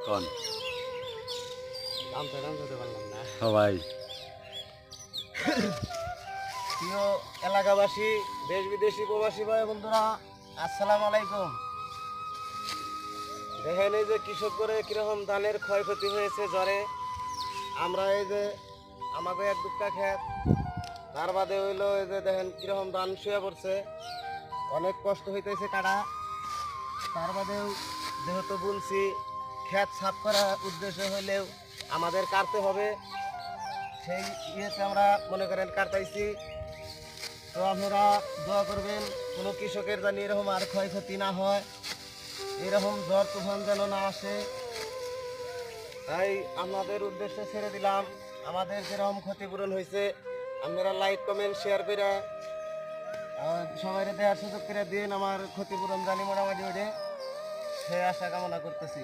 কোন দাম দিতে পারলাম না। সবাই প্রিয় এলাকাবাসী, দেশ বিদেশি প্রবাসী ভাই বন্ধুরা, আসসালামু আলাইকুম। দেখেন এই যে কৃষক করে কিরকম ধানের ক্ষয়ক্ষতি হয়েছে জ্বরে। আমরা এই যে আমাকে এক দুটা ক্ষেত, তার বাদে হইলো এই যে দেখেন কিরকম ধান শুয়ে পড়ছে, অনেক কষ্ট হইতেছে কাটা। তার বাদেও যেহেতু বুনছি, ক্ষেত সাফ করার উদ্দেশ্য হইলেও আমাদের কাটতে হবে, সেই ইয়েতে আমরা মনে করেন কাটাইছি। তো আপনারা দোয়া করবেন কোনো কৃষকের জানি এরকম আর ক্ষয়ক্ষতি না হয়, এরকম ঝড় তুফান যেন না আসে। তাই আপনাদের উদ্দেশ্যে ছেড়ে দিলাম, আমাদের যেরকম ক্ষতিপূরণ হয়েছে আপনারা লাইক কমেন্ট শেয়ার করে সবাই দেওয়ার সুযোগ করে দিন। আমার ক্ষতিপূরণ জানি মোটামুটি ওঠে, সে আশা কামনা করতেছি।